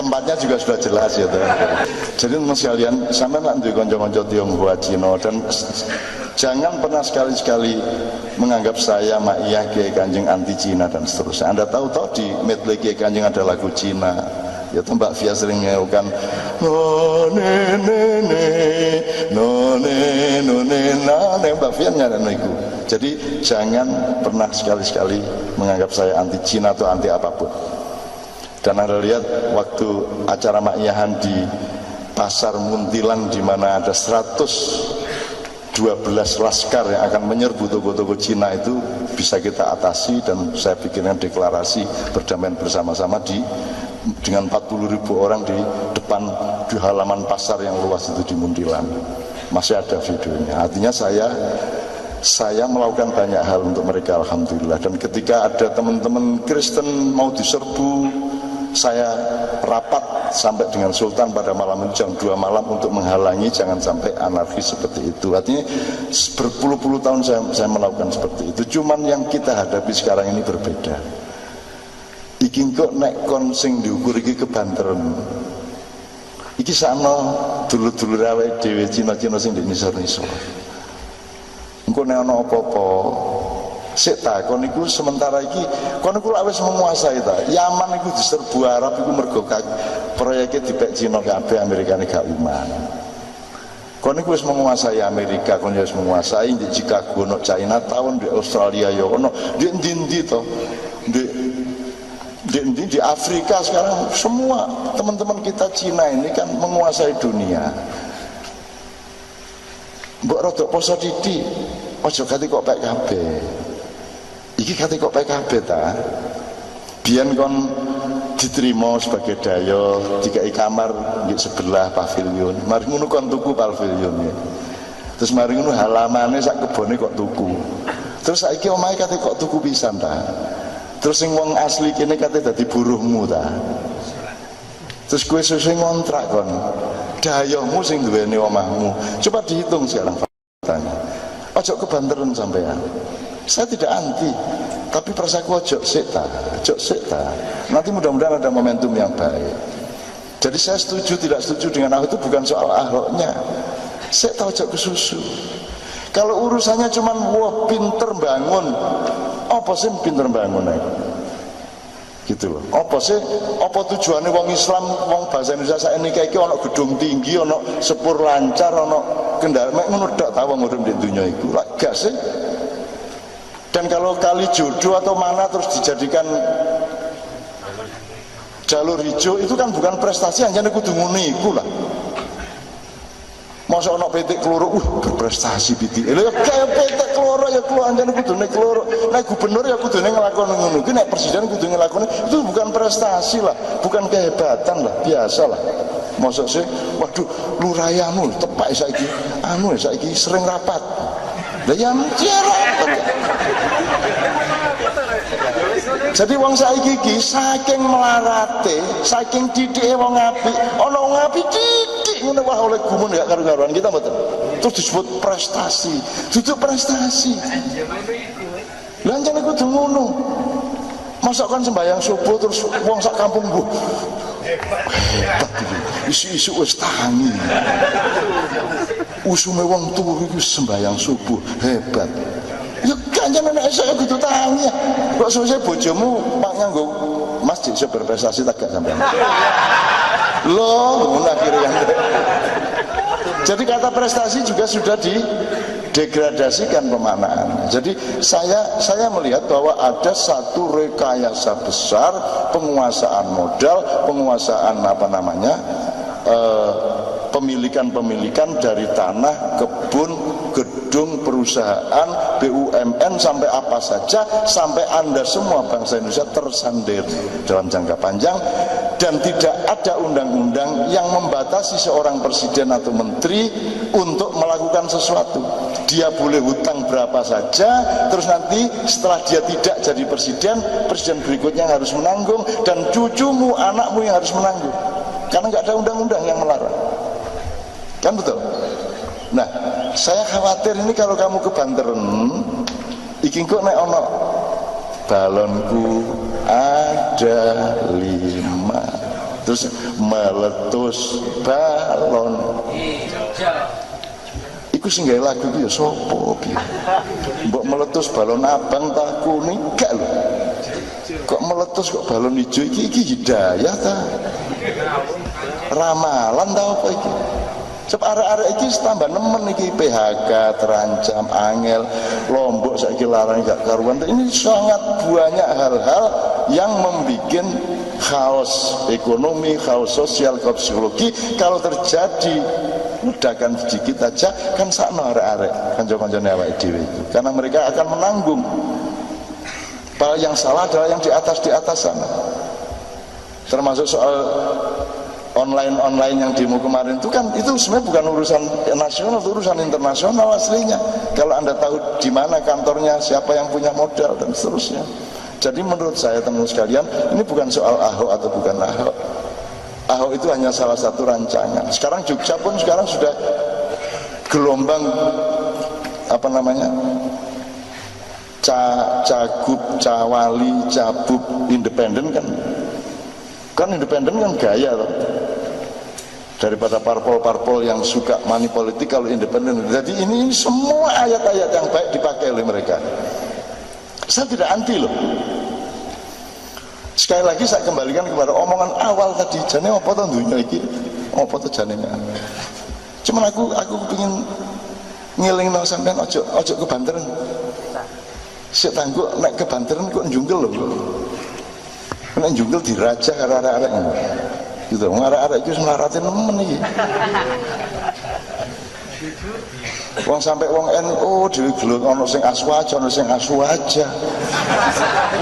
tempatnya juga sudah jelas ya tuh. Jadi teman sekalian, sampai nanti konco-konco Tionghoa Cina, dan jangan pernah sekali-sekali menganggap saya Ma'iyah Kiai Kanjeng anti Cina dan seterusnya. Anda tahu di medley Kiai Kanjeng ada lagu Cina. Ya tuh Mbak Fia sering nyanyikan no ne ne ne no ne no ne na ne, Mbak Fia nyanyikan itu. Jadi jangan pernah sekali-sekali menganggap saya anti Cina atau anti apapun. Dan Anda lihat waktu acara Ma'iyahan di Pasar Muntilan di mana ada 112 laskar yang akan menyerbu toko-toko Cina, itu bisa kita atasi, dan saya bikinkan deklarasi perdamaian bersama-sama dengan 40.000 orang di depan di halaman pasar yang luas itu di Muntilan. Masih ada videonya. Artinya saya melakukan banyak hal untuk mereka, alhamdulillah. Dan ketika ada teman-teman Kristen mau diserbu, saya rapat sampai dengan Sultan pada malam itu jam 2 malam untuk menghalangi jangan sampai anarkis seperti itu. Artinya berpuluh-puluh tahun saya melakukan seperti itu. Cuman yang kita hadapi sekarang ini berbeda. Iki kok nek kon sing diukur iki kebanteran. Iki sakno dulur-dulur awake dhewe Cina-Cina sing di nisor-nisor. Engko nek ana apa-apa sik ta kon iku sementara iki kon iku wis menguasai ta. Yaman iku diserbu Arab iku mergo proyeke dipek Cina kabeh, Amerikane gak uman. Kon iku wis menguasai Amerika, kon wis menguasai di Chicago, no Chinatown, di Australia ya ono, di endi-endi to. Di Afrika sekarang semua teman-teman kita Cina ini kan menguasai dunia. Mbok rodok poso titik, ojo kate kok PKB. Iki kate kok PKB ta. Biyen kon diterima sebagai dayo, dikai kamar di sebelah pavilion. Mari ngono kon tuku pavilionnya. Terus mari ngono halamane sak kebone kok tuku. Terus saiki omahe kate kok tuku pisan ta. Terus sing wong asli kene kate dadi buruhmu ta. Terus kowe sesuk ngontrak kon. Dayohmu sing duweni omahmu. Coba dihitung sekarang faktanya. Ojo kebanteran sampean. Saya tidak anti, tapi prasaku ojo sik ta. Nanti mudah-mudahan ada momentum yang baik. Jadi saya setuju tidak setuju dengan Ahok itu bukan soal Ahoknya. Saya tahu ojo kesusu. Kalau urusannya cuma wah pinter bangun, apa sih pinter bangun aja? Gitu loh. Apa sih? Apa tujuannya wong Islam, wong bahasa Indonesia saya ini kayak ono gedung tinggi, ono sepur lancar, ono kendaraan, mek ngono dak tahu ngurip di dunia itu. Lah gak sih? Dan kalau kali jodoh atau mana terus dijadikan jalur hijau itu kan bukan prestasi, hanya kudu ngono iku lah. Masa ono PT Keloro, berprestasi PT. Lha kaya PT Keloro ya kulo anjane kudune Keloro. Nek gubernur ya kudune nglakoni ngono. Ki nek presiden kudu nglakoni, itu bukan prestasi lah, bukan kehebatan lah, biasa lah. Mosok sih, waduh lurahmu tepak saiki. Saiki sering rapat. Lah ya rapat. Jadi wong saiki iki saking melarate, saking didike wong apik, ana wong apik didik ngono wah oleh gumun gak karo-karuan kita mboten. Terus disebut prestasi. Duduk prestasi. Lah jane kudu ngono. Masa kan sembahyang subuh terus wong sak kampung nggo. Hebat iki. Isu-isu wis tangi. Usume wong tuwa iki sembahyang subuh, hebat. Ya kanjane nek saya kudu tangi. Kok suwe bojomu pak nganggo masjid iso berprestasi tak gak sampean. Loh, ngono akhirnya. Jadi kata prestasi juga sudah didegradasikan pemaknaannya. Jadi saya melihat bahwa ada satu rekayasa besar penguasaan modal, penguasaan pemilikan dari tanah, kebun, gedung, perusahaan, BUMN sampai apa saja, sampai Anda semua bangsa Indonesia tersandir dalam jangka panjang, dan tidak ada undang-undang yang membatasi seorang presiden atau menteri untuk melakukan sesuatu. Dia boleh hutang berapa saja, terus nanti setelah dia tidak jadi presiden berikutnya harus menanggung, dan cucumu, anakmu yang harus menanggung, karena nggak ada undang-undang yang melarang. Kan betul? Nah, saya khawatir ini kalau kamu kebanteran, iki kok nek ono balonku ada 5. Terus meletus balon. Iku sing gawe lagu iki ya sapa piye? Mbok meletus balon abang ta kuning gak lho. Kok meletus kok balon hijau iki hidayah ta? Ramalan ta apa iki? Sebab arek-arek iki tambah nemen iki PHK terancam angel Lombok saiki larang gak karuan. Ini sangat banyak hal-hal yang membuat chaos ekonomi, chaos sosial, chaos psikologi. Kalau terjadi ledakan sedikit aja kan sakno arek-arek kanca-kancane awake dhewe itu. Karena mereka akan menanggung. Padahal yang salah adalah yang di atas sana. Termasuk soal online yang demo kemarin itu kan itu sebenarnya bukan urusan nasional, itu urusan internasional aslinya. Kalau Anda tahu di mana kantornya, siapa yang punya modal dan seterusnya. Jadi menurut saya teman-teman sekalian, ini bukan soal Ahok atau bukan Ahok. Ahok itu hanya salah satu rancangan. Sekarang Jogja pun sekarang sudah gelombang apa namanya? Cagup, cawali, cabub, independen kan. Kan independen kan gaya loh. Daripada parpol-parpol yang suka money politik, kalau independen. Jadi ini semua ayat-ayat yang baik dipakai oleh mereka. Saya tidak anti loh. Sekali lagi saya kembalikan kepada omongan awal tadi. Jane apa to dunya iki? Apa to jane? Cuman aku pengen ngelingno sampean ojo kebanteran. Sik tangguh nek kebanteran kok njungkel lho. Nek njungkel diraja karo arek-arek gitu, arek-arek iki mlarate nemen iki. Wong sampai wong NU dhewe gelung ana sing aswaja, ana sing aswaja.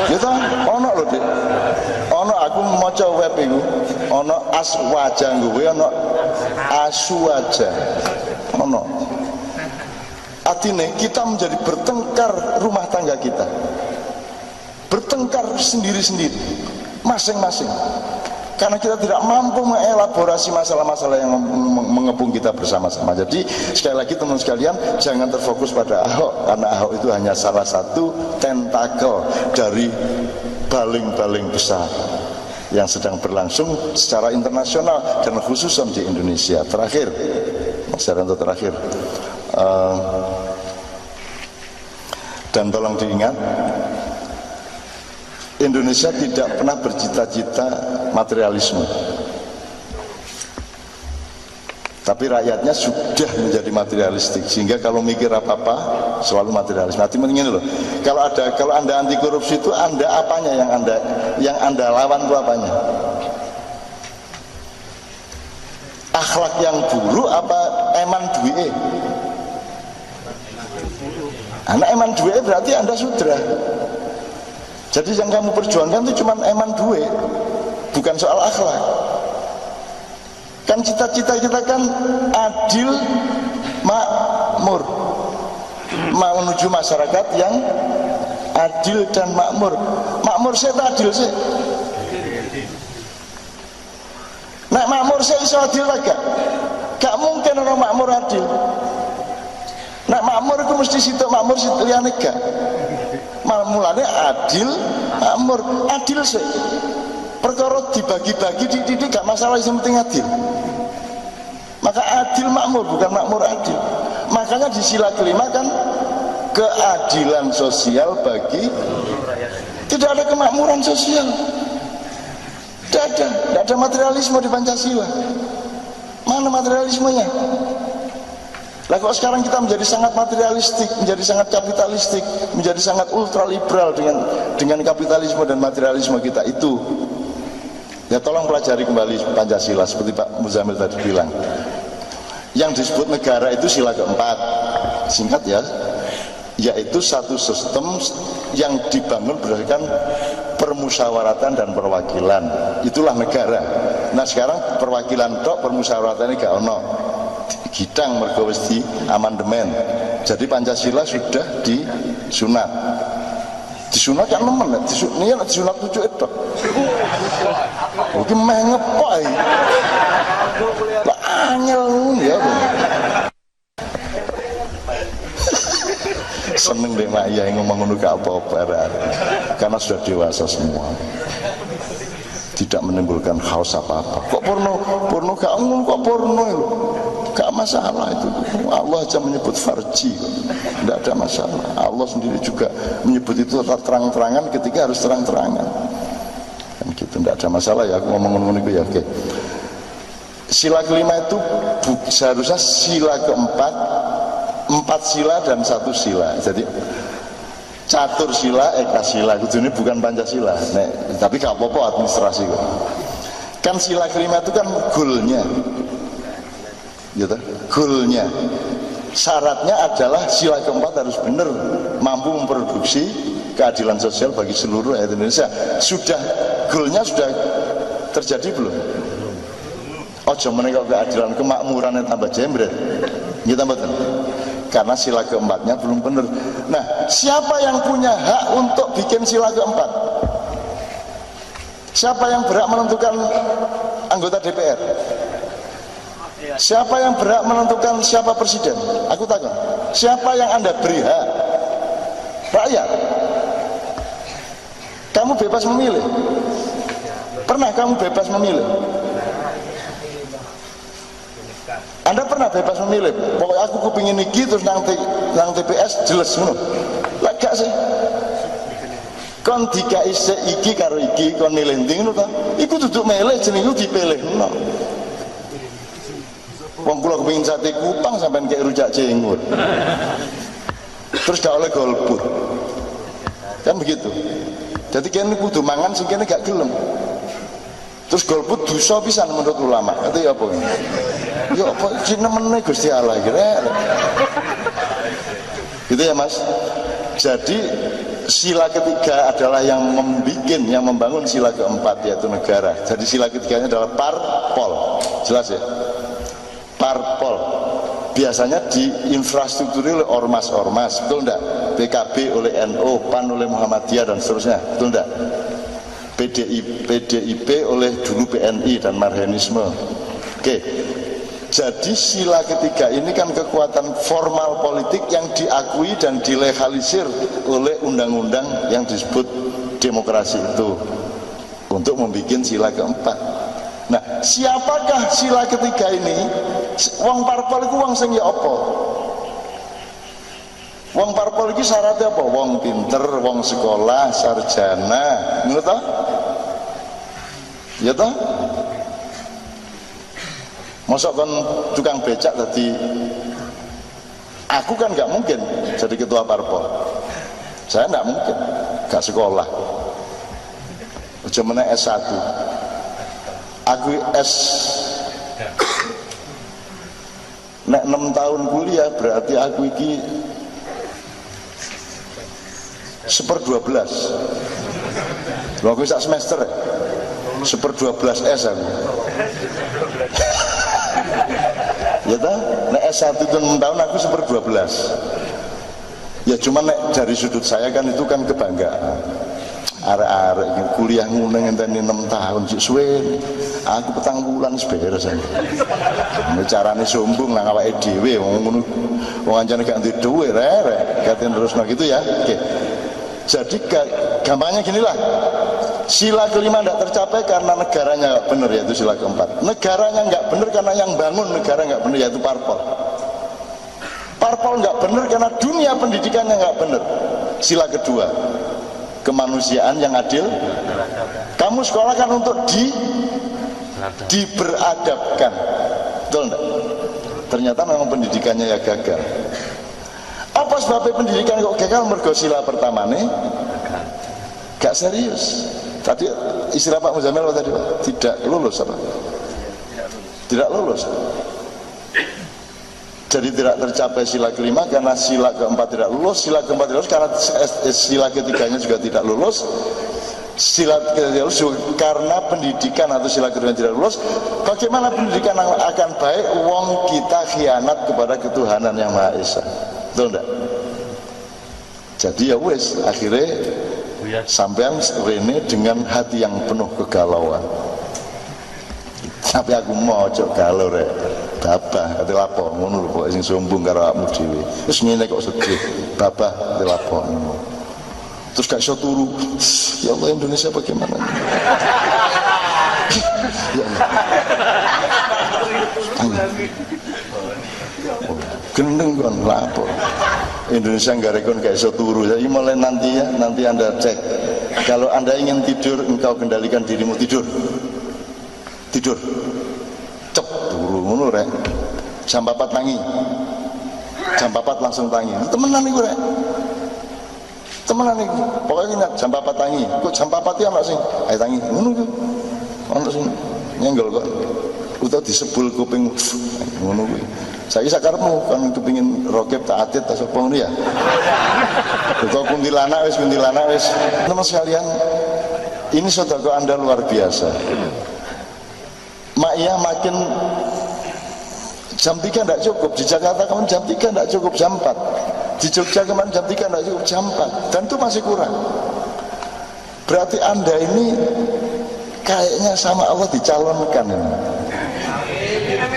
Gitu ana lho, Dik. Ana aku maca web iku, ana aswaja kuwi ana aswaja. Ana. Artinya kita menjadi bertengkar rumah tangga kita. Bertengkar sendiri-sendiri, masing-masing. Karena kita tidak mampu mengelaborasi masalah-masalah yang mengepung kita bersama-sama. Jadi sekali lagi teman sekalian, jangan terfokus pada Ahok, karena Ahok itu hanya salah satu tentakel dari baling-baling besar yang sedang berlangsung secara internasional dan khususnya di Indonesia. Terakhir, Mas Jaranto terakhir, dan tolong diingat, Indonesia tidak pernah bercita-cita materialisme, tapi rakyatnya sudah menjadi materialistik, sehingga kalau mikir apa-apa selalu materialisme. Nanti mendingin loh, kalau Anda anti korupsi itu Anda apanya yang anda lawan itu apanya? Akhlak yang buruk apa eman duwe? Anak eman duwe berarti Anda sudra. Jadi yang kamu perjuangkan itu cuma eman duwe, bukan soal akhlak. Kan cita-cita kita kan adil, makmur, mau menuju masyarakat yang adil dan makmur. Makmur saya tak adil sih. Nek makmur saya iso adil lagi, gak mungkin orang makmur adil. Nek makmur itu mesti situ makmur situ liyane gak. Mulanya adil, makmur, adil sih. Perkara dibagi-bagi di gak masalah, yang penting adil. Maka adil makmur, bukan makmur adil. Makanya di sila kelima kan keadilan sosial bagi, tidak ada kemakmuran sosial. Tidak ada materialisme di Pancasila. Mana materialismenya? Lah kok sekarang kita menjadi sangat materialistik, menjadi sangat kapitalistik, menjadi sangat ultraliberal dengan kapitalisme dan materialisme kita itu. Ya tolong pelajari kembali Pancasila seperti Pak Muzamil tadi bilang. Yang disebut negara itu sila keempat, singkat ya, yaitu satu sistem yang dibangun berdasarkan permusyawaratan dan perwakilan. Itulah negara. Nah sekarang perwakilan tok, permusyawaratan ini gak ono. Gidang mergo wis di amandemen. Jadi Pancasila sudah disunat. Disunat kan nemen, disunat pucuk itu. Iki meh ngepok iki. Lah angel ya. Seneng deh mak iya ngomong ngono gak apa-apa karena sudah dewasa semua. Tidak tidak menimbulkan haus apa-apa. Kok porno gak umum, kok porno itu gak masalah itu. Allah aja menyebut farji kok. Tidak ada masalah. Allah sendiri juga menyebut itu terang-terangan ketika harus terang-terangan. Kan gitu, tidak ada masalah ya. Aku ngomong-ngomong itu ya, oke. Sila kelima itu seharusnya sila keempat, 4 sila dan 1 sila. Jadi catur sila, eka sila itu ini bukan Pancasila. Tapi gak apa-apa administrasi kok. Kan sila kelima itu kan goalnya, gitu. Goalnya, syaratnya adalah sila keempat harus benar, mampu memproduksi keadilan sosial bagi seluruh rakyat Indonesia. Sudah goalnya sudah terjadi belum? Ojo menegak keadilan kemakmuran yang tambah jembret, gitu betul. Karena sila keempatnya belum benar. Nah, siapa yang punya hak untuk bikin sila keempat? Siapa yang berhak menentukan anggota DPR? Siapa yang berhak menentukan siapa presiden? Aku takut. Siapa yang Anda beri hak? Rakyat. Kamu bebas memilih. Pernah kamu bebas memilih? Anda pernah bebas memilih? Pokoknya aku kepingin iki terus nang TPS jelas ngono. Lah gak sih. Kon dikai iki karo iki kon milih ndi ngono ta? Iku duduk milih jenenge dipilihno. Wong kula kepingin sate kupang sampean kayak rujak jenggot. Terus gak oleh golput. Kan begitu. Jadi kene kudu mangan sing kene gak gelem. Terus golput dosa pisan menurut ulama. Itu ya apa ini? Ya apa jenenge Gusti Allah kira. Gitu ya Mas. Jadi sila ketiga adalah yang membangun sila keempat yaitu negara. Jadi sila ketiganya adalah parpol. Jelas ya? Parpol. Biasanya diinfrastrukturi oleh ormas-ormas, betul enggak? PKB oleh NU, PAN oleh Muhammadiyah dan seterusnya, betul enggak? PDIP oleh dulu PNI dan Marhanisme. Oke. Jadi sila ketiga ini kan kekuatan formal politik yang diakui dan dilegalisir oleh undang-undang yang disebut demokrasi itu untuk membuat sila keempat. Nah, siapakah sila ketiga ini? Wong parpol itu wong sing ya apa? Wong parpol iki syaratnya apa? Wong pinter, wong sekolah, sarjana, ngono ta? Ya ta? Mosok kan tukang becak tadi. Aku kan nggak mungkin jadi ketua parpol. Saya nggak mungkin, nggak sekolah. Cuma S1. Aku nek 6 tahun kuliah berarti aku iki 1/12. Lho aku sak semester ya. 1/12 S aku. Ya ta? Nek S1 itu 6 tahun aku 1/12. Ya cuma nek dari sudut saya kan itu kan kebanggaan. Arek-arek kuliah ngene ngenteni 6 tahun sik suwe. Aku 4 bulan wis beres aku. Carane sombong nang awake dhewe wong ngono. Wong ancane gak duwe dhuwit rek. Gaten terusno gitu ya. Oke. Jadi gampangnya ginilah. Sila kelima tidak tercapai karena negaranya nggak benar, yaitu sila keempat. Negaranya nggak benar karena yang bangun negara nggak benar, yaitu parpol. Parpol nggak benar karena dunia pendidikannya nggak benar. Sila kedua, kemanusiaan yang adil. Kamu sekolah kan untuk diberadabkan, betul enggak? Ternyata memang pendidikannya ya gagal. Apa sebabnya pendidikan kok gagal? Mergo sila pertama nih gak serius. Tadi istilah Pak Muzamil tadi Pak, tidak lulus apa? Tidak lulus. Jadi tidak tercapai sila kelima karena sila keempat tidak lulus, sila keempat tidak lulus karena sila ketiganya juga tidak lulus, sila ketiga tidak lulus karena pendidikan atau sila kedua tidak lulus. Bagaimana pendidikan akan baik wong kita khianat kepada ketuhanan yang Maha Esa, betul enggak? Jadi ya wes akhirnya sampean rene dengan hati yang penuh kegalauan. Tapi aku mau cok galau rek. Babah ate lapo ngono lho kok sing sombong karo awakmu dhewe. Wis ngene kok sedih. Babah ate lapo ngono. Terus gak iso turu. Ya Allah Indonesia bagaimana? Gendeng kon lapor. Indonesia nggak rekon kayak iso turu. Jadi mulai nanti ya, nanti Anda cek. Kalau Anda ingin tidur, engkau kendalikan dirimu tidur. Tidur. Cep turu ngono rek. Jam 4 tangi. Jam 4 langsung tangi. Temenan iku rek. Temenan iku. Pokoknya ingat jam 4 tangi. Kok jam 4 ya anak sing. Ayo tangi. Ngono iku. Ono sing nyenggol kok. Utawa disebul kuping ngono kuwi. Saya sakarepmu kan kepengin rokep tak atit tak sapa ngono ya. Utawa kuntilanak wis. Teman sekalian, ini sedekah Anda luar biasa. Mak iya makin jam 3 tidak cukup. Di Jakarta kemarin jam 3 tidak cukup, jam 4. Di Jogja kemarin jam 3 tidak cukup, jam 4. Dan itu masih kurang. Berarti Anda ini kayaknya sama Allah dicalonkan ini.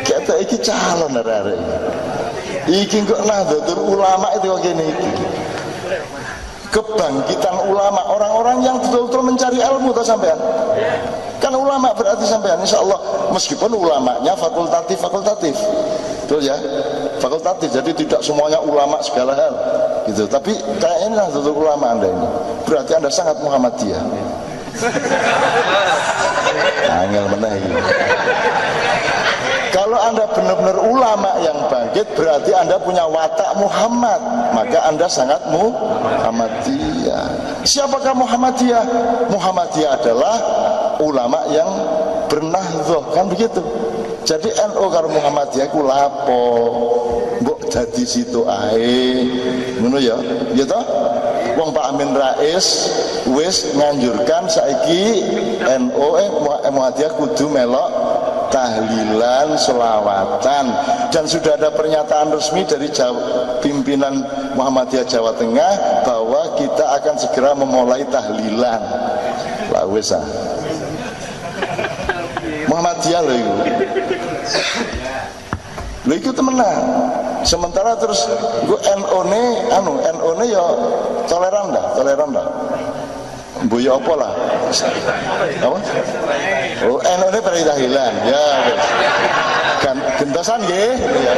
Kita iki calon arek-arek. Iki kok Nahdlatul Ulama itu kok gini iki. Kebangkitan ulama, orang-orang yang betul-betul mencari ilmu tuh sampean. Kan ulama berarti sampean, insyaallah meskipun ulamanya fakultatif, betul ya, fakultatif. Jadi tidak semuanya ulama segala hal, gitu. Tapi kayaknya ini Nahdlatul Ulama Anda ini, berarti Anda sangat Muhammadiyah. Angel meneh iki. Kalau Anda benar-benar ulama yang bangkit, berarti Anda punya watak Muhammad, maka Anda sangat Muhammadiyah. Siapakah Muhammadiyah? Muhammadiyah adalah ulama yang bernahdzah, kan begitu. Jadi NU karo Muhammadiyah ku lapo, mbok dadi situ ae. Ngono ya, ya toh? Wong Pak Amin Rais wis nganjurkan saiki NU Muhammadiyah kudu melok tahlilan, selawatan, dan sudah ada pernyataan resmi dari pimpinan Muhammadiyah Jawa Tengah bahwa kita akan segera memulai tahlilan. Lah wis ah. Muhammadiyah lho iku. Lho iku temenan. Sementara terus gua NU ne ya toleran dah. Mbuya apa lah? Apa? Oh, NU pada tahlilan. Ya, kan gentosan nggih. Ya.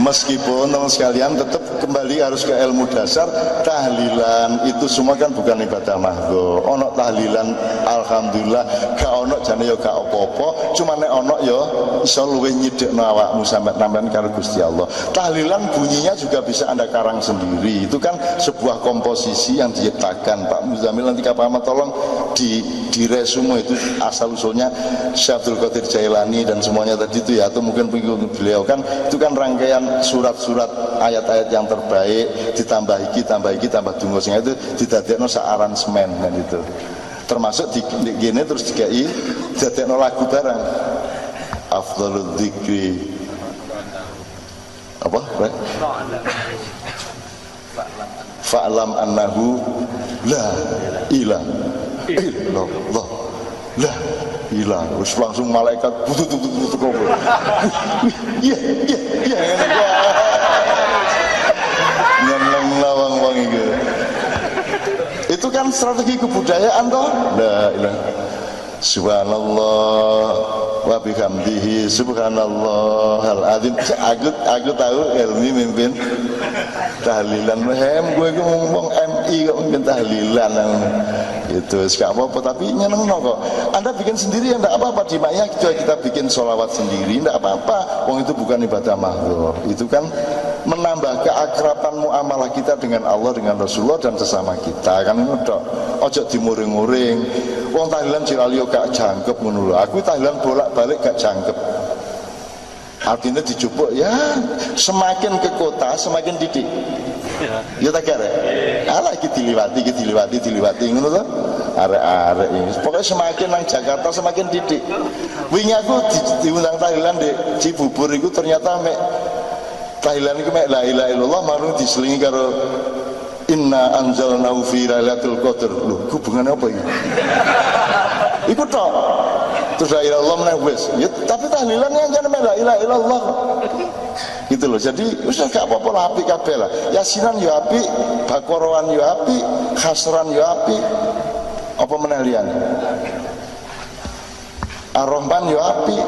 Meskipun teman sekalian tetap kembali harus ke ilmu dasar. Tahlilan itu semua kan bukan ibadah mahdoh. Ono tahlilan alhamdulillah, gak ono jane ya gak apa-apa, cuma nek ono ya iso luwih nyidhekno awakmu sampe nambahan karo Gusti Allah. Tahlilan bunyinya juga bisa Anda karang sendiri. Itu kan sebuah komposisi yang diciptakan Pak Muzamil, nanti Kak Ahmad tolong di resume itu asal usulnya Syekh Abdul Qadir Jailani dan semuanya tadi itu ya, atau mungkin pengikut beliau kan itu kan rangkaian surat-surat ayat-ayat yang terbaik ditambah tambah dungo sing itu didadekno sak aransemen kan itu. Termasuk di gene terus dikai didadekno lagu barang. Afdhalul dzikri apa? Fa'lam annahu la ilaha illallah. La ilah, terus langsung malaikat butuh ngobrol. Iya. Nyeneng lawang wong iki. Itu kan strategi kebudayaan toh. La ilah. Subhanallah wa bihamdihi subhanallahal azim. Aku tahu Helmi mimpin tahlilan. Gue ngomong MI kok mimpin tahlilan. Itu gak apa-apa, tapi nyeneng kok. Anda bikin sendiri ya enggak apa-apa, di Maya kita bikin sholawat sendiri enggak apa-apa. Wong itu bukan ibadah mahdoh. Itu kan menambah keakraban muamalah kita dengan Allah, dengan Rasulullah dan sesama kita. Kan ini tok. Ojo dimuring-muring. Wong tahlilan ciralio gak jangkep ngono lho. Aku tahlilan bolak-balik gak jangkep. Artinya dijupuk ya, semakin ke kota semakin didik. Ya tak kira. Ala iki diliwati ngono to. Arek-arek ini. Pokoknya semakin nang Jakarta semakin didik. Wingi aku diundang tahlilan di Cibubur iku ternyata mek tahlilan iku mek la ilaha illallah marung diselingi karo inna anzalnahu fi lailatul qadar. Lho, hubungannya apa iki? Iku tok. Terus la ilaha illallah meneh wis. Ya, tapi tahlilannya jangan mek la ilaha illallah. Gitu loh. Jadi wis gak apa-apa lah, apik kabeh lah. Yasinan yo apik, Baqarah yo apik, Khasran yo apik. Apa meneh liyane? Ar-Rahman yo api.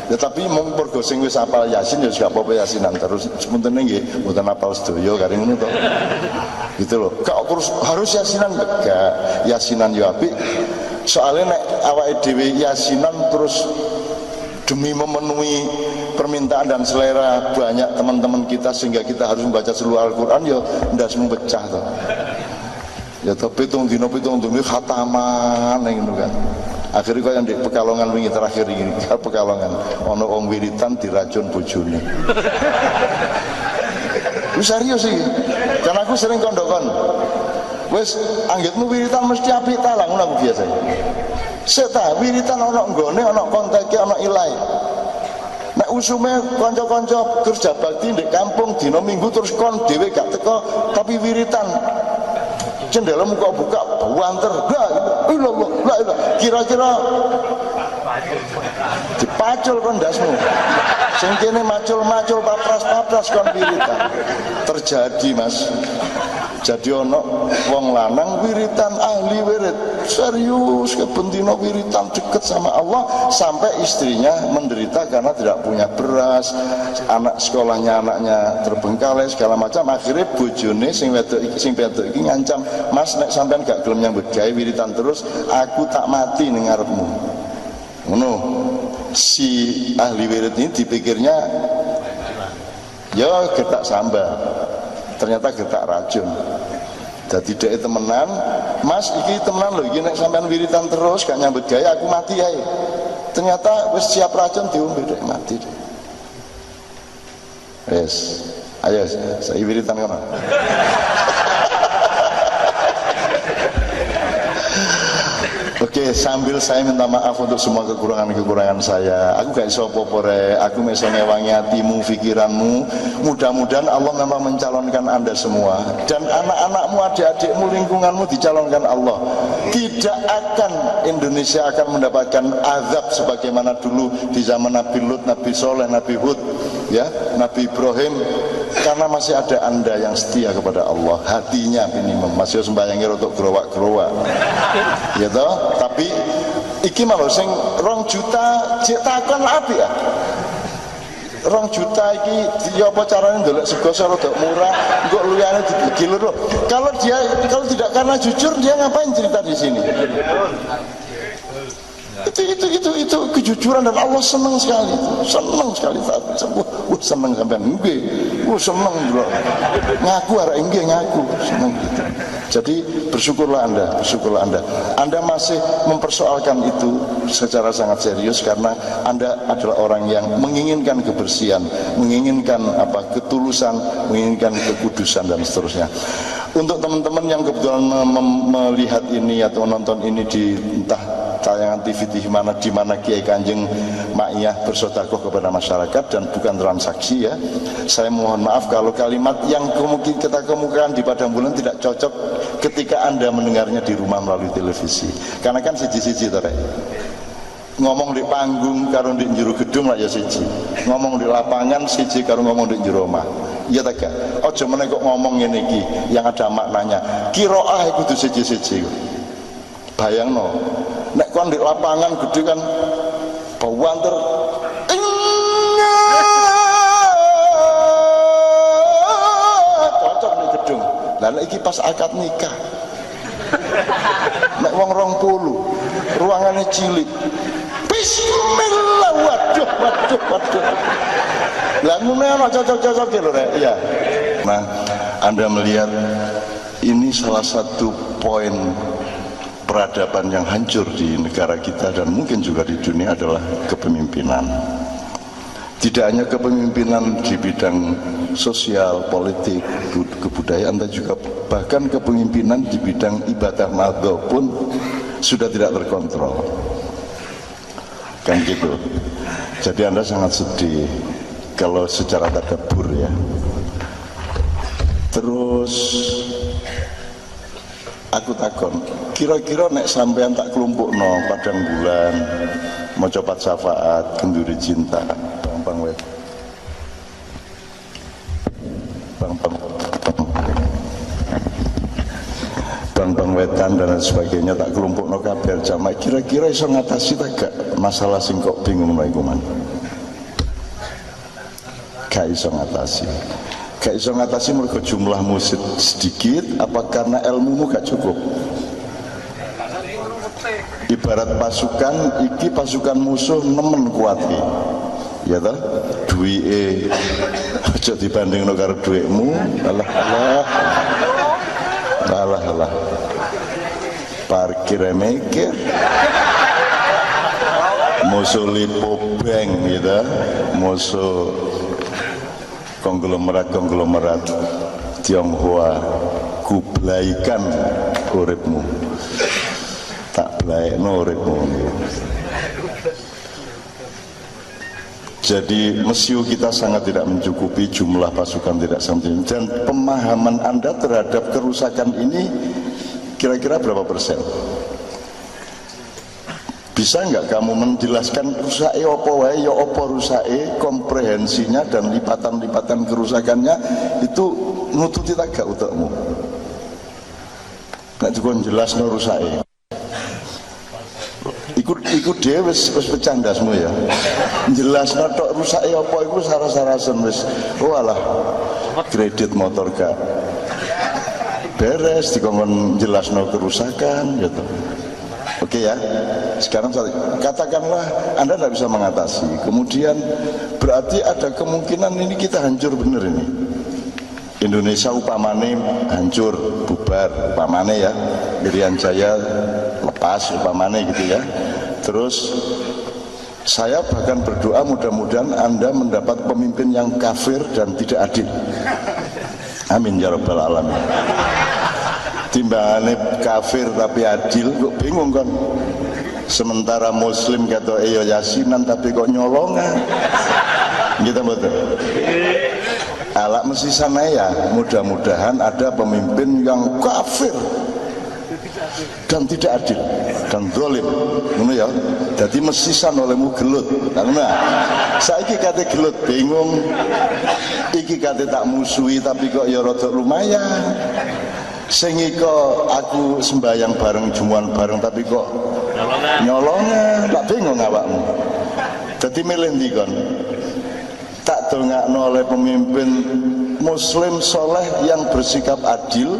Ya tapi mung mergo sing wis hafal Yasin ya gak apa-apa Yasinan terus sementene nggih mboten hafal sedaya kare ngono to. Gitu loh. Kok harus Yasinan enggak? Yasinan yo api. Soalnya nek awake dhewe Yasinan terus demi memenuhi permintaan dan selera banyak teman-teman kita sehingga kita harus membaca seluruh Al-Qur'an ya ndas pecah to. Ya tapi pitung dino khataman ngono kan. Akhirnya kau yang di Pekalongan wingi terakhir ini Pekalongan ono wong wiritan diracun bojone. Lu serius sih? Karena aku sering kondokon. Wes anggitmu wiritan mesti apik ta lah ngono aku biasa. Sik ta wiritan ono nggone ono konteke ono ilai. Nek usume kanca-kanca kerja bakti ndek kampung dina Minggu terus kon dhewe gak teko tapi wiritan jendela muka buka banter la ilah kira-kira dipacul kon ndasmu sing kene macul-macul papras kon wiritan terjadi mas. Jadi ono wong lanang wiritan ahli wirid serius kebendino wiritan deket sama Allah sampai istrinya menderita karena tidak punya beras, anak sekolahnya anaknya terbengkalai segala macam. Akhirnya bojone sing wedok iki ngancam, "Mas nek sampean gak gelem nyambut gawe wiritan terus, aku tak mati ning ngarepmu." Ngono. Si ahli wirid ini dipikirnya ya getak samba. Ternyata getak racun. Jadi dia temenan, "Mas iki temenan loh, iki nek sampean wiritan terus gak nyambut gawe aku mati ae." Ternyata wis siap racun diombe dek mati. Wes, ayo saya wiritan kono. Oke, sambil saya minta maaf untuk semua kekurangan-kekurangan saya. Aku gak iso apa-apa rek, aku iso ngewangi hatimu, pikiranmu. Mudah-mudahan Allah memang mencalonkan Anda semua dan anak-anakmu, adik-adikmu, lingkunganmu dicalonkan Allah. Tidak akan Indonesia akan mendapatkan azab sebagaimana dulu di zaman Nabi Lut, Nabi Soleh, Nabi Hud, ya, Nabi Ibrahim, karena masih ada Anda yang setia kepada Allah. Hatinya minimum masih sembayangi rotok gerowak-gerowak. Ya toh? Tapi iki malah sing 2 juta cek takon api ya. 2 juta iki ya apa caranya ndelok sego rada murah, kok luyane dibagi loro. Kalau tidak karena jujur dia ngapain cerita di sini? Itu kejujuran dan Allah senang sekali senang sampean nggih senang bro ngaku arek nggih ngaku senang gitu. Jadi bersyukurlah Anda masih mempersoalkan itu secara sangat serius karena Anda adalah orang yang menginginkan kebersihan, menginginkan ketulusan, menginginkan kekudusan dan seterusnya. Untuk teman-teman yang kebetulan melihat ini atau menonton ini di entah tayangan TV di mana Kiai Kanjeng Ma'iyah bersedekah kepada masyarakat dan bukan transaksi ya. Saya mohon maaf kalau kalimat yang kita kemukakan di padang bulan tidak cocok ketika Anda mendengarnya di rumah melalui televisi. Karena kan siji-siji to rek. Ngomong di panggung karo di njero gedung lah ya siji. Ngomong di lapangan siji karo ngomong di njero omah. Iya ta gak? Aja meneh kok ngomong ngene iki yang ada maknanya. Qiraah iku kudu siji-siji. Bayangno, nek kon di lapangan gede kan bawanter cocok nih gedung. Lah nek iki pas akad nikah. Nek wong 20, ruangannya cilik. Bismillah, waduh. Lah ngene ana cocok-cocok lho rek. Iya. Nah, Anda melihat ini salah satu poin peradaban yang hancur di negara kita dan mungkin juga di dunia adalah kepemimpinan. Tidak hanya kepemimpinan di bidang sosial, politik, kebudayaan, dan juga bahkan kepemimpinan di bidang ibadah madho pun sudah tidak terkontrol. Kan gitu. Jadi Anda sangat sedih kalau secara tadabbur ya. Terus aku takon, kira-kira nek sampean tak kelompokno padang bulan, mau copat syafaat, kenduri cinta, bang wetan dan sebagainya tak kelompok no kabar jamaah kira-kira iso ngatasi tak gak masalah sing kok bingung no iku man gak iso ngatasi mergo jumlahmu sedikit apa karena ilmumu gak cukup. Ibarat pasukan iki pasukan musuh nemen kuati ya toh duwike aja dibandingno karo duitmu alah parkir mikir musuh lipo bank gitu musuh konglomerat Tionghoa kublaikan uripmu tak blaekno uripmu. Jadi mesiu kita sangat tidak mencukupi, jumlah pasukan tidak sampai, dan pemahaman Anda terhadap kerusakan ini kira-kira berapa persen? Bisa nggak kamu menjelaskan rusake apa wae ya apa rusake, komprehensinya dan lipatan-lipatan kerusakannya itu nututi tak gak utakmu? Nek dikon jelasno rusake. Iku dhewe wis pecandasmu ya. Jelasno tok rusake apa iku saras-sarasen wis. Oh alah kredit motor gak beres dikongkon jelasno kerusakan gitu. Oke ya, sekarang katakanlah Anda tidak bisa mengatasi, kemudian berarti ada kemungkinan ini kita hancur bener ini. Indonesia upamane hancur, bubar, upamane ya, Irian Jaya lepas upamane gitu ya. Terus saya bahkan berdoa mudah-mudahan Anda mendapat pemimpin yang kafir dan tidak adil. Amin ya rabbal alamin. Timbangane kafir tapi adil kok bingung kan. Sementara muslim kata yo yasinan tapi kok nyolongan. Gitu betul. Alak mesti sana ya, mudah-mudahan ada pemimpin yang kafir dan tidak adil dan zalim, ngono ya. Dadi mesisan olehmu gelut. Nah, saiki kate gelut bingung. Iki kate tak musuhi tapi kok ya rada lumayan. Sing iko aku sembahyang bareng jumuan bareng tapi kok nyolongan, tak bingung awakmu. Dadi milih ndi kon? Tak dongakno oleh pemimpin muslim soleh yang bersikap adil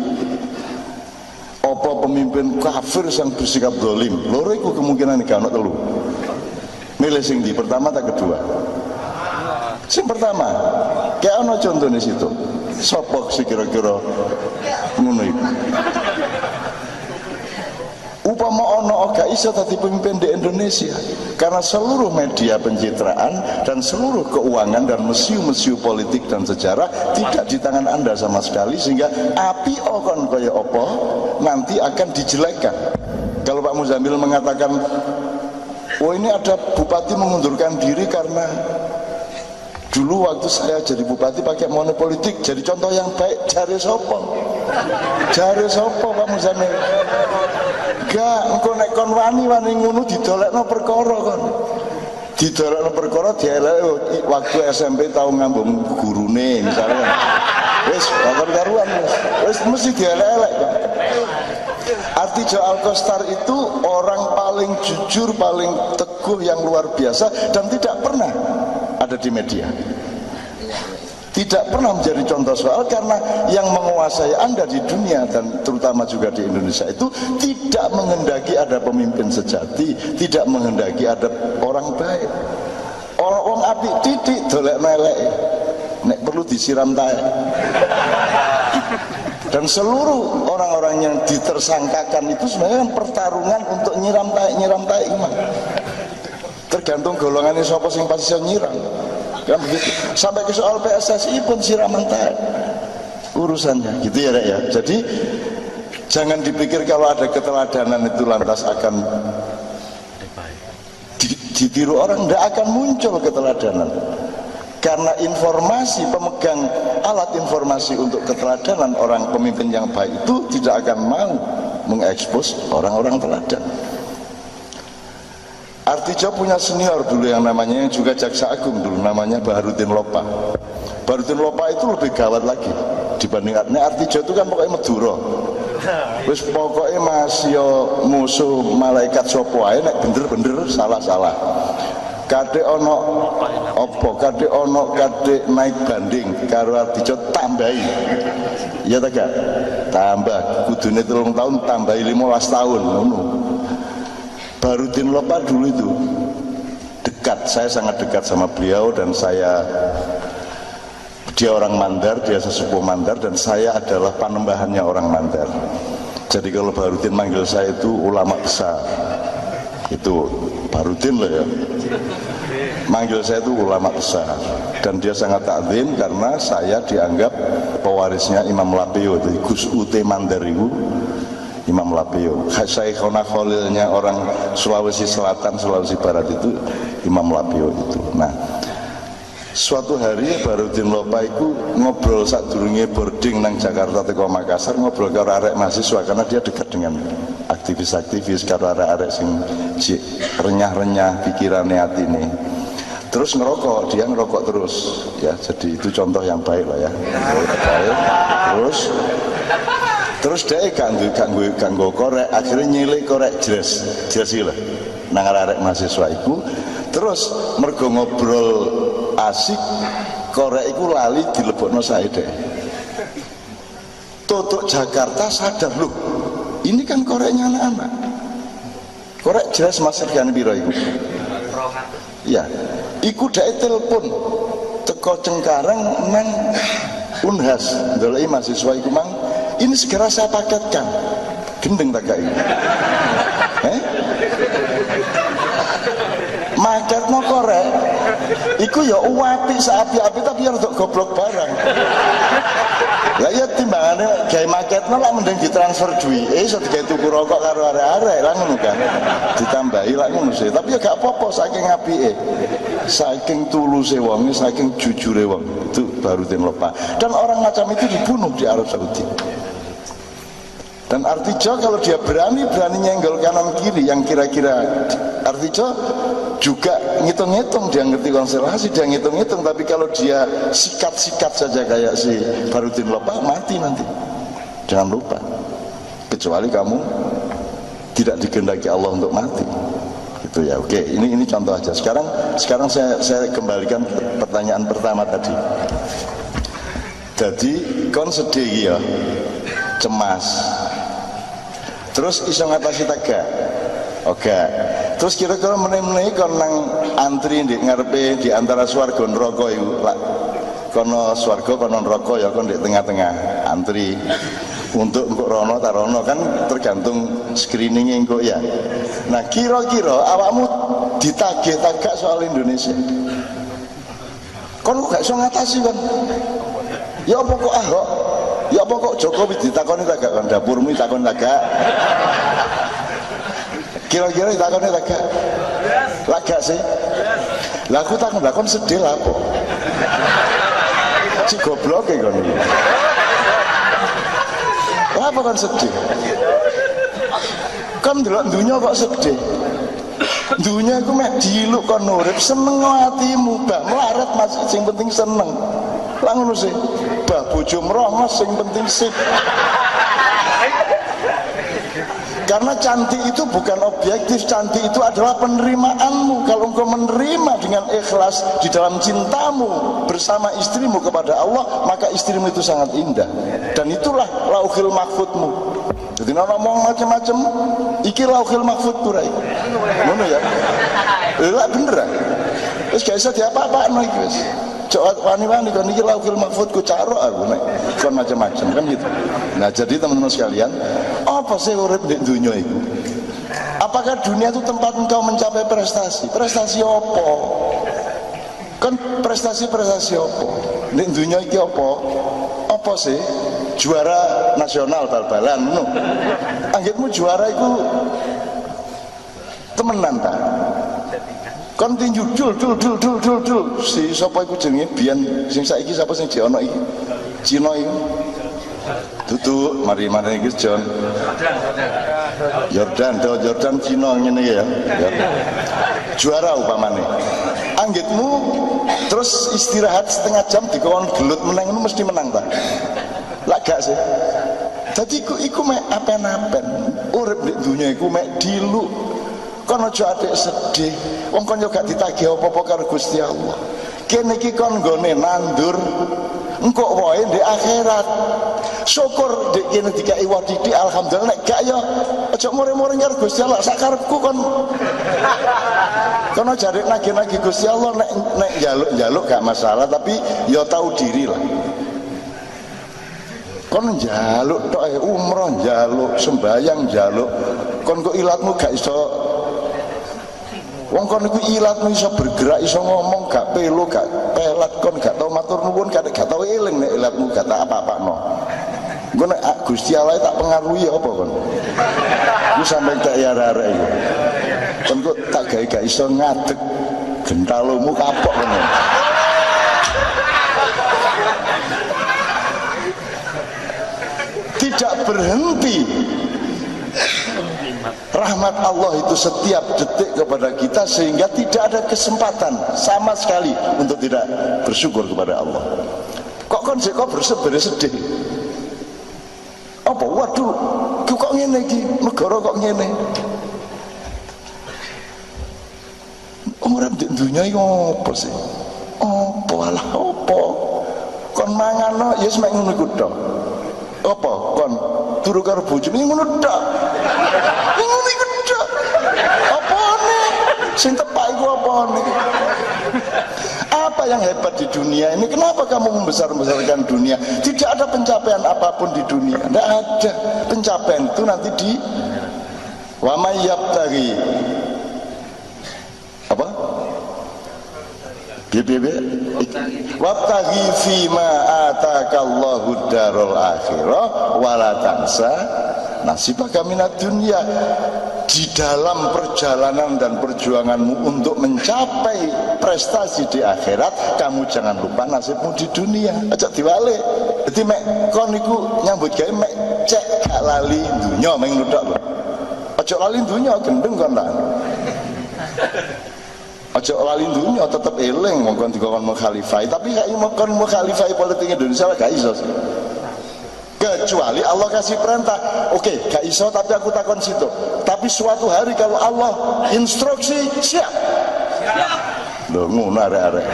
apa pemimpin kafir yang bersikap zalim? Loro iku kemungkinan iki ana telu. Milih sing ndi? Pertama tak kedua? Sing pertama. Kayak ana contone situ. Sapa sih kira-kira ngono iku? Upama ono gak iso dadi pemimpin di Indonesia karena seluruh media pencitraan dan seluruh keuangan dan mesiu-mesiu politik dan sejarah tidak di tangan Anda sama sekali, sehingga api okon kaya apa nanti akan dijelekkan. Kalau Pak Muzamil mengatakan oh ini ada bupati mengundurkan diri karena dulu waktu saya jadi bupati pakai money politik, jadi contoh yang baik. Jare sopo Pak Muzamil? Gak, engko nek kon wani ngono didolekno perkara kon. Didolekno perkara dielek waktu SMP tau ngambung gurune misalnya. Wis karuan wis mesti dielek-elek kan. Artijo Alkostar itu orang paling jujur, paling teguh yang luar biasa dan tidak pernah ada di media. Tidak pernah menjadi contoh soal karena yang menguasai Anda di dunia dan terutama juga di Indonesia itu tidak menghendaki ada pemimpin sejati, tidak menghendaki ada orang baik. Orang apik titik dolek melek, nek perlu disiram tae. Dan seluruh orang-orang yang ditersangkakan itu sebenarnya pertarungan untuk nyiram tae iman. Tergantung golongannya siapa sing pasti nyiram. Kan begitu. Sampai ke soal PSSI pun siraman taek urusannya gitu ya Rek ya. Jadi jangan dipikir kalau ada keteladanan itu lantas akan ditiru orang, tidak akan muncul keteladanan karena informasi pemegang alat informasi untuk keteladanan orang pemimpin yang baik itu tidak akan mau mengekspos orang-orang teladan. Artijo punya senior dulu yang namanya, yang juga Jaksa Agung dulu, namanya Baharudin Lopa. Baharudin Lopa itu lebih gawat lagi dibanding Artijo itu kan pokoknya Madura. Wis pokoke Mas yo musuh malaikat sapa ae nek bener-bener salah-salah. Kadek ono apa kadek ono kadek naik banding karo Ardijo tambahi. Iya ta gak? Tambah kudune 3 tahun tambahi 15 tahun ngono. Barudin Lopa dulu itu dekat, saya sangat dekat sama beliau dan dia orang Mandar, dia sesepuh Mandar dan saya adalah panembahannya orang Mandar. Jadi kalau Barudin manggil saya itu ulama besar. Itu Barudin loh ya. Manggil saya itu ulama besar dan dia sangat takzim karena saya dianggap pewarisnya Imam Lapeo itu Gus Ut Mandar itu Imam Lapeo. Syekhona Khalilnya orang Sulawesi Selatan, Sulawesi Barat itu Imam Lapeo itu. Nah, suatu hari Barudin Lopa itu ngobrol sadurunge boarding nang Jakarta teko Makassar, ngobrol karo arek mahasiswa karena dia dekat dengan aktivis-aktivis karo arek-arek sing renyah-renyah pikirane atine. Terus ngerokok, dia ngerokok terus ya. Jadi itu contoh yang baik lah ya. Baik. Terus dia ganggu korek, akhirnya nyilih korek jelas lah nang arek mahasiswa itu. Terus mergo ngobrol asik korek iku lali dilebokno sae deh. Totok Jakarta sadar loh, ini kan koreknya anak-anak. Korek jelas Mas regane piro iku? Iya. Iku dhek telepon teko Cengkareng nang Unhas ndelok mahasiswa iku mang, ini segera saya paketkan. Gendeng tak gak iki? Maketno korek iku ya apik sapi-api tapi ya rada goblok barang. Lah ya timbangane gawe maketno lak mending ditransfer duit iso digawe tuku rokok karo arek-arek lah ngono kan. Ditambahi lak ngono sih. Tapi ya gak apa-apa saking apike. Saking tuluse wong, saking jujure wong. Itu Barudin Lopa. Dan orang macam itu dibunuh di Arab Saudi. Dan Artijo kalau dia berani nyenggol kanan kiri yang kira-kira Artijo juga ngitung-ngitung, dia ngerti konstelasi, dia ngitung-ngitung, tapi kalau dia sikat-sikat saja kayak si Barudin Lopa mati nanti. Jangan lupa, kecuali kamu tidak dikehendaki Allah untuk mati. Itu ya. Oke, ini contoh aja. Sekarang saya kembalikan pertanyaan pertama tadi. Jadi kon sedih ya, cemas. Terus iso ngatasi taga. Oke. Terus kira-kira meneh-meneh kon nang antri ndek ngarepe di antara swarga neraka iku. Kono swarga kono neraka ya kon ndek tengah-tengah antri. Untuk engkok rono tarono kan tergantung screeningnya engkok ya. Nah kira-kira awakmu ditagih tagak soal Indonesia. Kon gak iso ngatasi kan? Ya apa kok Ahok? Ya apa kok Jokowi ditakoni tagak kan dapurmu ditakoni tagak? Kira-kira ditakoni tagak? Lah gak sih? Lah aku takon lah kon sedih lah apa? Si goblok e kon iki. Lah apa kon sedih? Kan ndelok dunya kok sedih. Dunya iku mek diluk kon urip seneng atimu, bah melarat Mas sing penting seneng. Lah ngono sih. Bah bojo mrongos sing penting sip. Karena cantik itu bukan objektif, cantik itu adalah penerimaanmu. Kalau engkau menerima dengan ikhlas di dalam cintamu bersama istrimu kepada Allah, maka istrimu itu sangat indah. Dan itulah lauhil mahfudmu. Jadi ngomong macam-macam, iki lauhil mahfud kurai. Ngono ya? Lah bener. Wis gak iso diapa-apakno iki wis. Cok wani-wani kon iki lauhil mahfud ku carok aku nek kon macam-macam kan gitu. Nah, jadi teman-teman sekalian, apa sih urip di dunia itu? Apakah dunia itu tempat engkau mencapai prestasi? Prestasi apa? Kan prestasi-prestasi apa? Di dunia itu apa? Apa sih? Juara nasional bal-balan no. Anggitmu juara itu temenan ta? Kon tinju dul si sapa iku jenenge biyen sing saiki sapa sing ono iki? Cina iki. Tutu mari iki John. Jordan Cina ngene ya. Juara upamane. Anggitmu terus istirahat setengah jam dikon gelut menang itu mesti menang ta? Lah gak sih? Dadi iku mek apen-apen. Urip di dunia iku mek dilu. Kon aja atik sedih. Wong kon yo gak ditagih apa-apa karo Gusti Allah. Kene iki kon nggone nandur engko wae di akhirat. Syukur dek kene dikai wae titik alhamdulillah, nek gak yo aja more-more karo Gusti Allah. Sak karepku kon aja nagih-nagih Gusti Allah, nek njaluk gak masalah, tapi yo tahu diri lah. Kon njaluk tok umroh, njaluk sembayang, njaluk kon kok ilatmu gak iso. Wong kon iku ilatmu iso bergerak, iso ngomong, gak pelo, gak pelat, kon gak tau matur nuwun, gak tau eling nek ilatmu gak tak apa-apano. Engko nek Gusti Allah tak pengaruhi apa kon? Ku sampe tak arek iku. Kon kok tak gawe gak iso ngadeg gentalumu kapok ngono. Tidak berhenti rahmat Allah itu setiap detik kepada kita, sehingga tidak ada kesempatan sama sekali untuk tidak bersyukur kepada Allah. Kok kon sik kok bersedih? Apa waduh kok ngene iki, negara kok ngene. Urip di dunia iki opo sih? Opo alah opo? Kon mangan ya wis mek ngono iku tok. Apa kon turu karo bojomu ngono tok. Ngono iku tok. Apane? Sing tepak iku apane? Apa yang hebat di dunia ini? Kenapa kamu membesar-besarkan dunia? Tidak ada pencapaian apapun di dunia. Tidak ada. Pencapaian itu nanti di wa may yabtaghi apa? BBB wabtaghi fima atakallahu darul akhirah wala tansa nasibaka minad dunya. Di dalam perjalanan dan perjuanganmu untuk mencapai prestasi di akhirat, kamu jangan lupa nasibmu di dunia. Aja diwalik. Jadi mek kon iku nyambut gawe mek cek gak lali dunya meng nuthuk lho. Aja lali dunya gendeng kon lah. Aja lali dunya tetep eling wong kon dikon mukhalifai, tapi gak kon mukhalifai politik Indonesia gak iso. Kecuali Allah kasih perintah, oke, gak iso tapi aku takon situ. Tapi suatu hari kalau Allah instruksi, siap. Loh ngono arek-arek.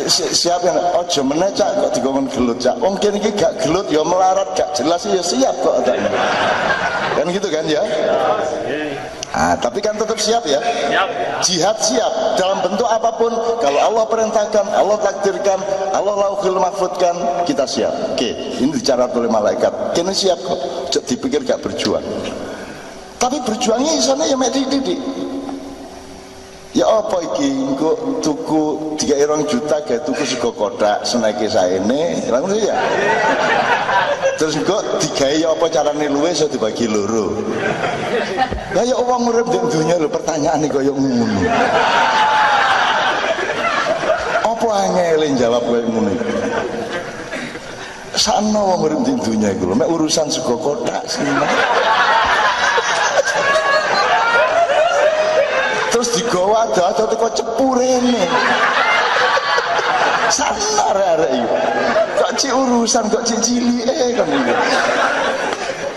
Siap yang ojo meneh cak kok dikon gelut cak. Wong kene iki gak gelut ya melarat, gak jelas ya siap kok tak. Kan gitu kan ya? Tapi kan tetap siap ya. Jihad siap dalam bentuk apapun. Kalau Allah perintahkan, Allah takdirkan, Allah lauhul mahfudkan, kita siap. Oke, ini dicatat oleh malaikat. Kini siap kok. Dipikir gak berjuang. Tapi berjuangnya isane ya mek didik. Ya apa iki engko tuku 3 juta gawe tuku sego kotak seneke saene. Lah ngono ya. Terus engko digawe ya apa carane luwe iso dibagi loro. Lah ya wong urip di dunya lho, pertanyaane kaya ngono. Apa angele jawab kaya ngono iki? Sakno wong urip di dunya iku lho, mek urusan sego kotak sih. Terus digawa ada teko cepu rene. Sanar arek iki. Kok cik urusan kok cik cilike kan iki.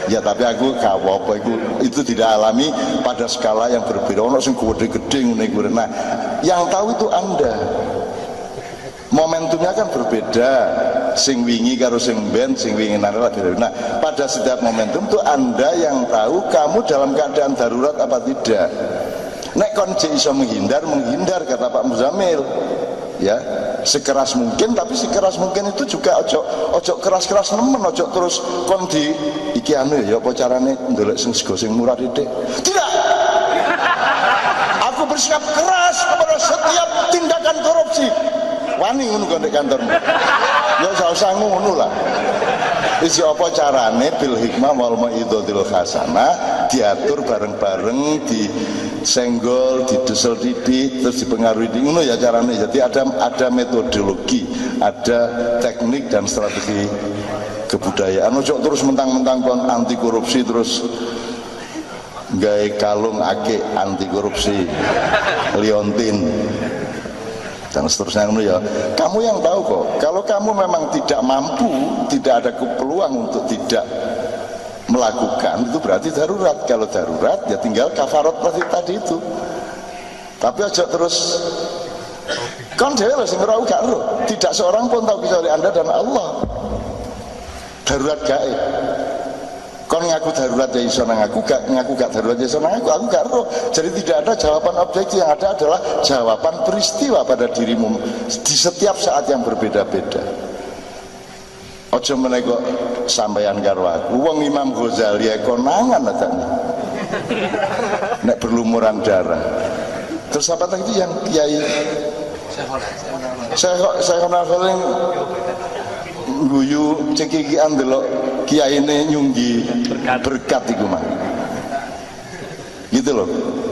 Ya tapi aku gak apa-apa itu tidak alami pada skala yang berbeda. Ono sing gede-gede ngene iku. Nah, yang tahu itu Anda. Momentumnya kan berbeda. Sing wingi karo sing ben, sing wingi nara beda. Nah, pada setiap momentum itu Anda yang tahu kamu dalam keadaan darurat apa tidak. Nek kon iso menghindar kata Pak Muzamil. Ya, sekeras mungkin, tapi sekeras mungkin itu juga ojo keras-keras nemen, ojo terus kon di iki anu ya apa carane ndelok sing sego sing murah titik. Tidak. Aku bersikap keras kepada setiap tindakan korupsi. Wani ngono kok nek kantormu. Ya usah ngono lah. Isi apa carane bil hikmah wal mau'izatil hasanah diatur bareng-bareng, disenggol, didesel titik, terus dipengaruhi ngono ya carane. Jadi ada metodologi, ada teknik dan strategi kebudayaan. Ojo terus mentang-mentang kon anti korupsi terus gawe kalung akeh anti korupsi liontin. dan seterusnya. Ya kamu yang tahu kok, kalau kamu memang tidak mampu, tidak ada peluang untuk tidak melakukan, itu berarti darurat. Kalau darurat ya tinggal kafarat tadi itu. Tapi aja terus kan dia masih ngerau gak roh, tidak seorang pun tahu kecuali Anda dan Allah. Darurat gaib. Kon ngaku darurat ya iso nang aku, gak ngaku gak darurat ya iso nang aku gak roh. Jadi tidak ada jawaban objektif, yang ada adalah jawaban peristiwa pada dirimu di setiap saat yang berbeda-beda. Ojo menego sampeyan karo aku. Wong Imam Ghazali konangan atane. Nek berlumuran darah. Terus apa tadi yang Kiai saya kenal paling guyu cekikian delok kiai ini nyunggi berkat iku mah. Gitu loh.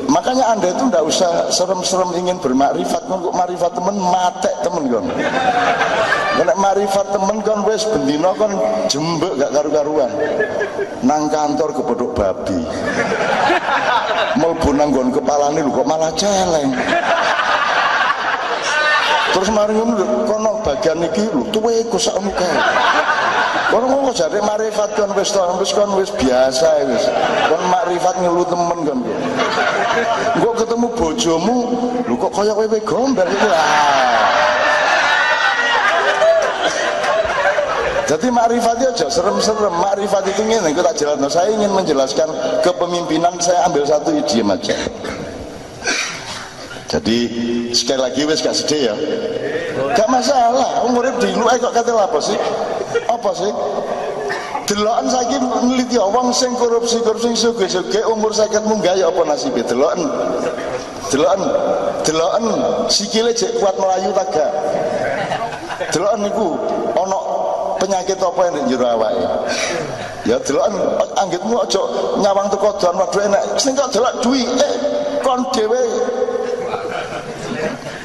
Makanya Anda itu ndak usah serem-serem ingin bermakrifat, kok makrifat temen matek temen kon. Nek makrifat temen kon wis bendina kon jembek gak karu-karuan. Nang kantor kepodok babi. Mlebu nang nggon kepalane lho kok malah celeng. Terus mari ngono kono bagian iki lho tuwe ku sakmu kae. Kono kok jare makrifat kon wis biasa wis. Kon makrifat ngelu temen kon. Engko ketemu bojomu lho kok kaya kowe gombal iki lah. Jadi makrifatnya aja serem-serem. Makrifat itu ngene, aku tak jelasno. Saya ingin menjelaskan kepemimpinan, saya ambil satu idiom aja. Jadi sekali lagi wis gak sedih ya. Gak masalah. Urip di luar kok kate apa sih? Apa sih? Deloken saiki nliti wong sing korupsi sugih-sugih umur 50 munggah ya apa nasibe? Deloken sikile jek kuat melayu ta gak? Deloken niku ana penyakit apa yang njero awake. Ya deloken anggitmu aja nyawang teko don waduh enak. Sing kok delok duwike kon dhewe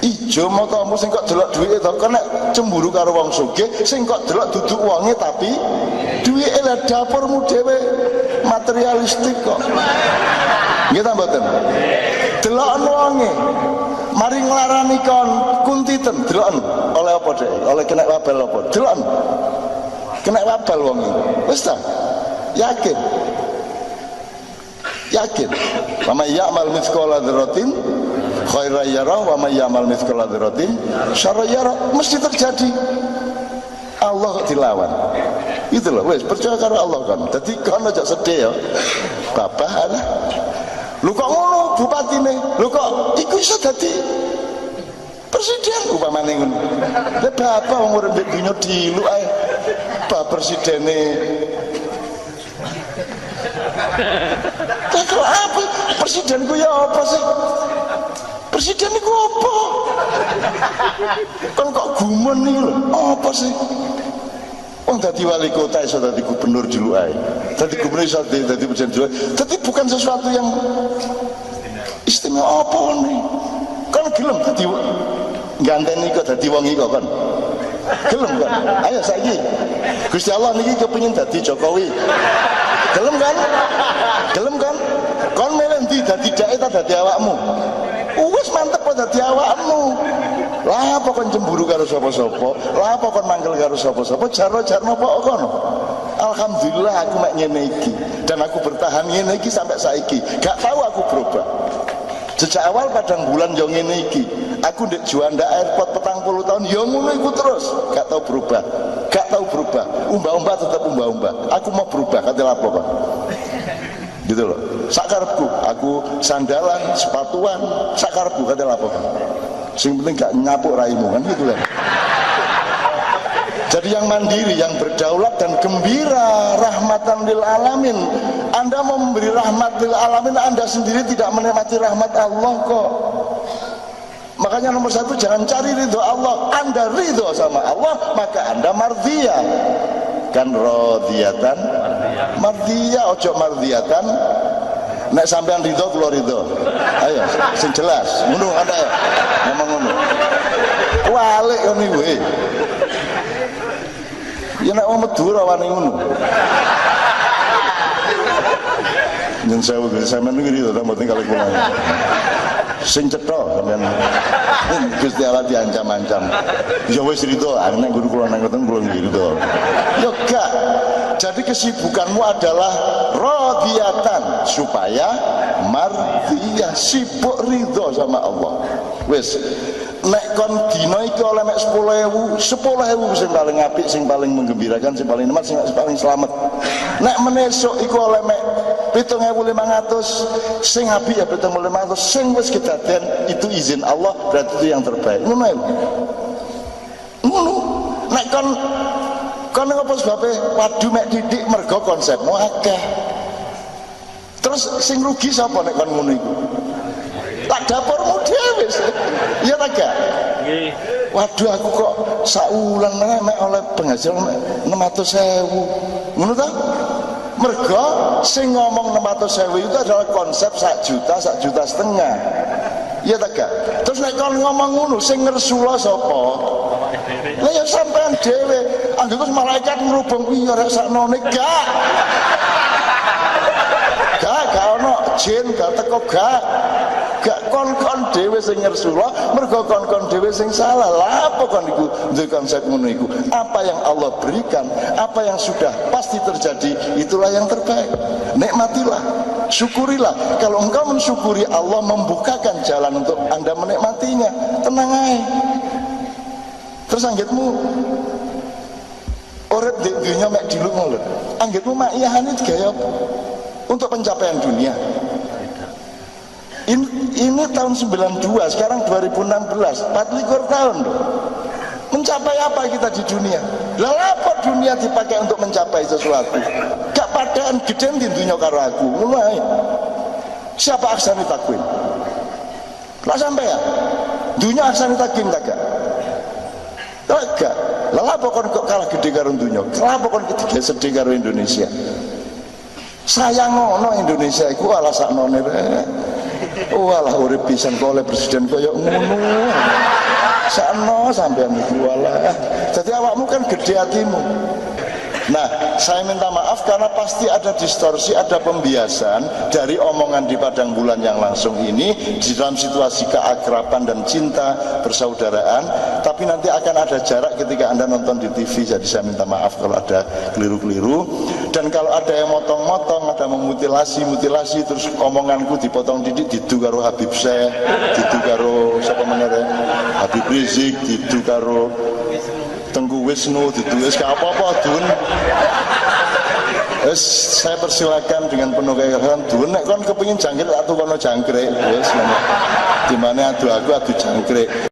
ijo matamu sing kok delok duwike to kok nek cemburu karo wong sugih sing kok delok duduk wonge tapi duwike lah dapurmu dhewe materialistik kok. Nggih ta mboten? Deloken wonge mari nglarani kon kuntiten deloken oleh apa dhek? Oleh kena wabal apa? Deloken kena wabal wong iki. Wis ta? Yakin? Wa may ya'mal mithqala dzarratin khairan yarah wa may ya'mal mithqala dzarratin syarran yarah. Mesti terjadi. Allah dilawan. Itu loh, wis percaya karo Allah kan. Dadi kon aja sedih ya. Bapak alah. Lu kok ngono bupatine? Lu kok iku iso dadi presiden upamane ngono. Lah bapak wong urip dunya diluk ae. Bapak presidene. Kalau apa? Presiden ku ya apa sih? Presiden itu apa? Kan kok gumen nih lho, apa sih? Wong dadi wali kota iso dadi gubernur dulu ae. Dadi gubernur iso dadi presiden dulu. Dadi bukan sesuatu yang istimewa apa nih? Kan gelem dadi ganteni kok dadi wong iki kan. Gelem kan? Ayo saiki. Gusti Allah niki kepengin dadi Jokowi. Gelem kan? Gelem kan? Kon milih ndi dadi dae ta dadi awakmu? Wis mantep kok dadi awakmu. Lah apa kon cemburu karo sapa-sapa? Lah apa kon manggil karo sapa-sapa? Jarno-jarno apa kono? Alhamdulillah aku mek ngene iki dan aku bertahan ngene iki sampai saiki. Gak tahu aku berubah. Sejak awal padang bulan yo ngene iki. Aku ndek Juanda Airport 40 tahun yo ngono iku terus. Gak tahu berubah. Gak tahu berubah. Umbah-umbah tetap umbah-umbah. Aku mau berubah kate lapo kok. Gitu loh. Sakarepku, aku sandalan, sepatuan, sakarepku kate lapo kok. Sing penting gak nyapuk raimu kan gitu lah. Jadi yang mandiri, yang berdaulat dan gembira, rahmatan lil alamin. Anda mau memberi rahmat lil alamin, Anda sendiri tidak menikmati rahmat Allah kok. Makanya nomor satu, jangan cari ridho Allah. Anda ridho sama Allah, maka Anda mardiyah. Kan rodiyatan mardiyah, ojo mardiyatan. Nek sampean ridho, kula ridho. Ayo, sing jelas. Ngono Anda ya. Ngomong ngono. Walik ngono kuwi. Ya nek wong Madura wani ngono. Yen sewu sampean niki ridho ta mboten kalih kula. sing cetha sampean Gusti Allah diancam-ancam ya wis rido nek guru kula nang ngoten kula rido ya gak. Jadi kesibukanmu adalah radiyatan supaya mardiyah, sibuk ridho sama Allah. Wis nek kon dina iki oleh mek 10.000 sing paling apik, sing paling menggembirakan, sing paling nikmat, sing paling selamat. Nek menesuk iku oleh mek 7.500 sing apik ya 7.500, sing wis kedaden itu izin Allah, berarti itu yang terbaik. Ngono ae. Ngono. Nek kon apa sebabe waduh mek didik mergo konsepmu akeh. Terus sing rugi sapa nek kon ngono iku? Tak dapurmu dhewe. Ya ta gak? Nggih. Waduh aku kok saulan mek oleh penghasilan 600.000. Ngono ta? Mergo sing ngomong 600.000 itu adalah konsep 1 juta, 1,5 juta. Iya ta gak? Terus nek kon ngomong ngono sing ngersula sapa? Lah ya sampean dhewe. Anggere malaikat ngrubung kuwi ora saknone gak. Gak ono jin gak teko gak kon dhewe sing ngersula, mergo kon dhewe sing salah. Lah apa kon iku duwe konsep ngono iku? Apa yang Allah berikan, apa yang sudah pasti terjadi, itulah yang terbaik. Nikmatilah, syukurilah. Kalau engkau mensyukuri, Allah membukakan jalan untuk Anda menikmatinya. Tenang aja. Terus anggitmu urip di dunia mek diluk ngono. Anggitmu maiyahane gaya apa? Untuk pencapaian dunia. Ini tahun 92, sekarang 2016, 24 tahun loh. Mencapai apa kita di dunia? Lah apa dunia dipakai untuk mencapai sesuatu? Gak padaan gede di dunia karo aku. Mulai siapa aksani takwim? Lah sampai ya? Dunia aksani takwim tak gak? Gak. Lah apa kok kalah gede karo dunia? Kenapa kon ketiga sedih karo Indonesia? Sayang ngono Indonesia iku ala saknone rek. Walah urip pisan kok oleh presiden koyo ngono. Sakno sampean iku walah. Dadi awakmu kan gede hatimu. Nah, saya minta maaf karena pasti ada distorsi, ada pembiasan dari omongan di Padang Bulan yang langsung ini di dalam situasi keakraban dan cinta persaudaraan, tapi nanti akan ada jarak ketika Anda nonton di TV. Jadi saya minta maaf kalau ada keliru-keliru, dan kalau ada yang motong-motong, ada memutilasi terus omonganku dipotong didik, didu karo Habib Syekh, didu karo siapa menere Habib Rizik, didu karo Tengku Wisnu, ditulis ke apa-apa dun. Saya persilakan dengan penuh keikhlasan dun. Nek kon kepengin jangkrik atau kono jangkrik, wis dimana adu aku adu jangkrik.